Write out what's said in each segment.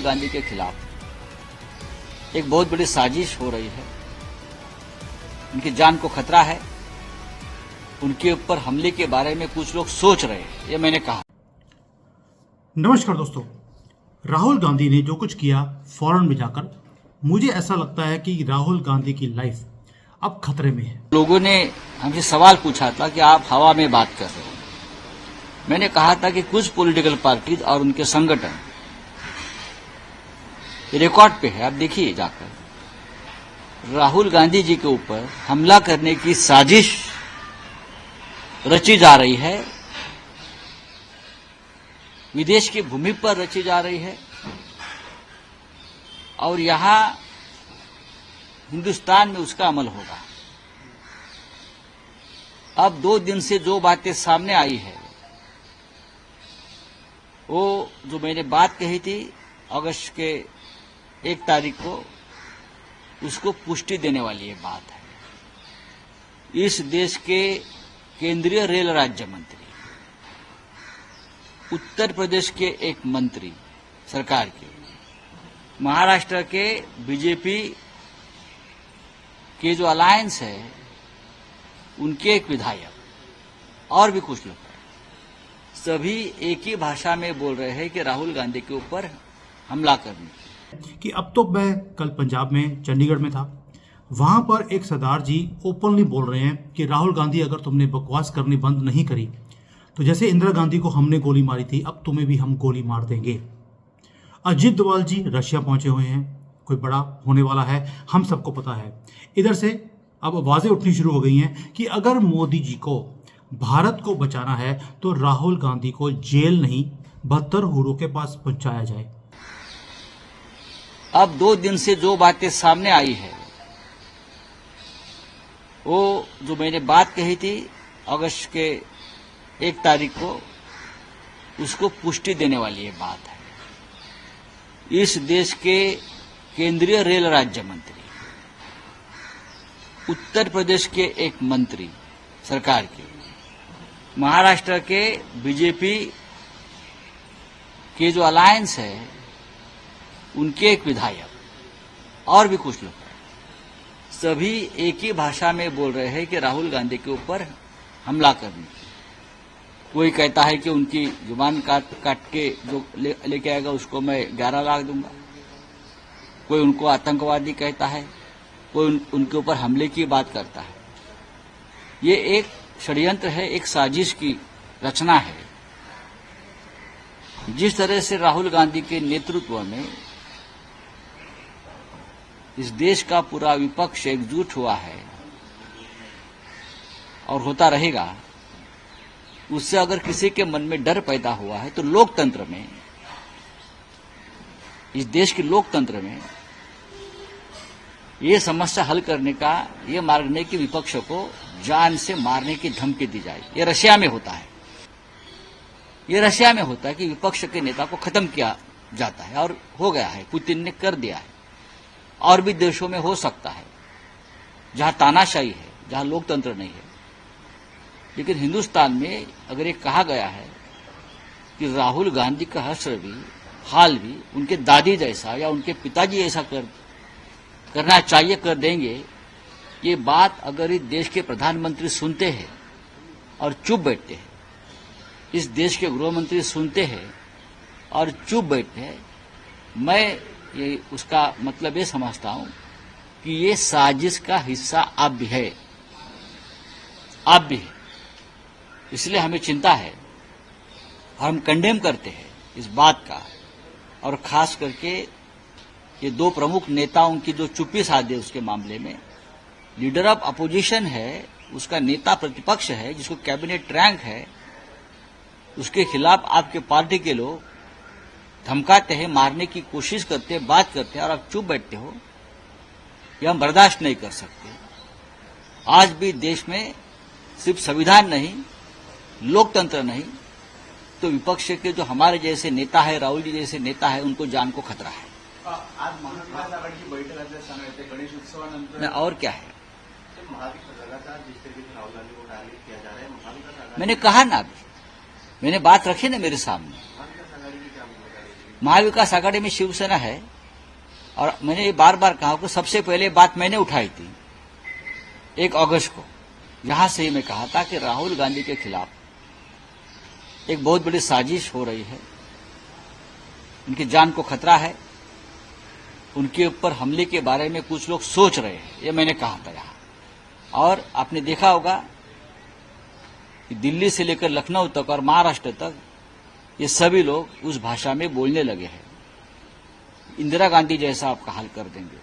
राहुल गांधी के खिलाफ एक बहुत बड़ी साजिश हो रही है। उनकी जान को खतरा है। उनके ऊपर हमले के बारे में कुछ लोग सोच रहे हैं, ये मैंने कहा। नमस्कार दोस्तों, राहुल गांधी ने जो कुछ किया फौरन में जाकर, मुझे ऐसा लगता है कि राहुल गांधी की लाइफ अब खतरे में है। लोगों ने हमसे सवाल पूछा था कि आप हवा में बात कर रहे हो। मैंने कहा था कि कुछ पॉलिटिकल पार्टीज और उनके संगठन रिकॉर्ड पे है, आप देखिए जाकर, राहुल गांधी जी के ऊपर हमला करने की साजिश रची जा रही है, विदेश की भूमि पर रची जा रही है और यहां हिंदुस्तान में उसका अमल होगा। अब 2 दिन से जो बातें सामने आई है, वो जो मैंने बात कही थी अगस्त के 1 तारीख को, उसको पुष्टि देने वाली ये बात है। इस देश के केंद्रीय रेल राज्य मंत्री, उत्तर प्रदेश के एक मंत्री सरकार के, महाराष्ट्र के बीजेपी के जो अलायंस है उनके एक विधायक और भी कुछ लोग, सभी एक ही भाषा में बोल रहे हैं कि राहुल गांधी के ऊपर हमला करने कि अब तो मैं कल पंजाब में चंडीगढ़ में था, वहां पर एक सरदार जी ओपनली बोल रहे हैं कि राहुल गांधी, अगर तुमने बकवास करनी बंद नहीं करी तो जैसे इंदिरा गांधी को हमने गोली मारी थी, अब तुम्हें भी हम गोली मार देंगे। अजीत डोभाल जी रशिया पहुंचे हुए हैं, कोई बड़ा होने वाला है, हम सबको पता है। इधर से अब आवाजें उठनी शुरू हो गई हैं कि अगर मोदी जी को भारत को बचाना है तो राहुल गांधी को जेल नहीं 72 हुरों के पास पहुंचाया जाए। अब 2 दिन से जो बातें सामने आई है, वो जो मैंने बात कही थी अगस्त के 1 तारीख को, उसको पुष्टि देने वाली ये बात है। इस देश के केंद्रीय रेल राज्य मंत्री, उत्तर प्रदेश के एक मंत्री सरकार के, महाराष्ट्र के बीजेपी के जो अलायंस है उनके एक विधायक और भी कुछ लोग, सभी एक ही भाषा में बोल रहे हैं कि राहुल गांधी के ऊपर हमला करने। कोई कहता है कि उनकी जुबान काट के जो लेके आएगा उसको मैं 11 लाख दूंगा, कोई उनको आतंकवादी कहता है, कोई उनके ऊपर हमले की बात करता है। ये एक षड्यंत्र है, एक साजिश की रचना है। जिस तरह से राहुल गांधी के नेतृत्व में इस देश का पूरा विपक्ष एकजुट हुआ है और होता रहेगा, उससे अगर किसी के मन में डर पैदा हुआ है तो लोकतंत्र में, इस देश के लोकतंत्र में ये समस्या हल करने का ये मार्ग नहीं कि विपक्ष को जान से मारने की धमकी दी जाए। ये रशिया में होता है, ये रशिया में होता है कि विपक्ष के नेता को खत्म किया जाता है और हो गया है, पुतिन ने कर दिया है। और भी देशों में हो सकता है जहां तानाशाही है, जहां लोकतंत्र नहीं है। लेकिन हिंदुस्तान में अगर ये कहा गया है कि राहुल गांधी का हश्र भी, हाल भी उनके दादी जैसा या उनके पिताजी जैसा करना चाहिए, कर देंगे, ये बात अगर इस देश के प्रधानमंत्री सुनते हैं और चुप बैठते हैं, इस देश के गृह मंत्री सुनते हैं और चुप बैठते हैं, मैं ये उसका मतलब ये समझता हूं कि ये साजिश का हिस्सा आप भी है, आप भी है। इसलिए हमें चिंता है और हम कंडेम करते हैं इस बात का। और खास करके ये 2 प्रमुख नेताओं की जो चुप्पी साधे उसके मामले में, लीडर ऑफ अपोजिशन है, उसका नेता प्रतिपक्ष है, जिसको कैबिनेट रैंक है, उसके खिलाफ आपके पार्टी के लोग धमकाते हैं, मारने की कोशिश करते हैं, बात करते हैं और आप चुप बैठते हो, ये हम बर्दाश्त नहीं कर सकते। आज भी देश में सिर्फ संविधान नहीं, लोकतंत्र नहीं, तो विपक्ष के जो हमारे जैसे नेता है, राहुल जी जैसे नेता है, उनको जान को खतरा है। आज महाविकास आघाडीची बैठक असल्याचं गणेश उत्सवानंतर और क्या है, लगातार जिस तरीके से राहुल गांधी को टारगेट किया जा रहा है, महाविकास आघाड़ी मैंने कहा ना, अभी मैंने बात रखी ना मेरे सामने। महाविकास आघाड़ी की क्या भूमिका रहेगी? महाविकास आघाड़ी में शिवसेना है और मैंने ये बार बार कहा कि सबसे पहले बात मैंने उठाई थी 1 अगस्त को। यहां से ही मैं कहा था कि राहुल गांधी के खिलाफ एक बहुत बड़ी साजिश हो रही है, उनकी जान को खतरा है, उनके ऊपर हमले के बारे में कुछ लोग सोच रहे हैं, ये मैंने कहा था यहां। और आपने देखा होगा कि दिल्ली से लेकर लखनऊ तक और महाराष्ट्र तक ये सभी लोग उस भाषा में बोलने लगे हैं। इंदिरा गांधी जैसा आपका हाल कर देंगे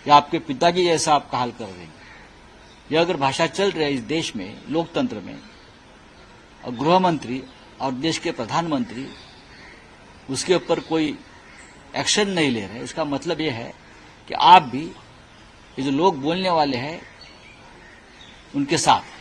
या आपके पिताजी जैसा आपका हाल कर देंगे। यह अगर भाषा चल रही है इस देश में, लोकतंत्र में, और गृह मंत्री और देश के प्रधानमंत्री उसके ऊपर कोई एक्शन नहीं ले रहे, इसका मतलब यह है कि आप भी ये जो लोग बोलने वाले हैं उनके साथ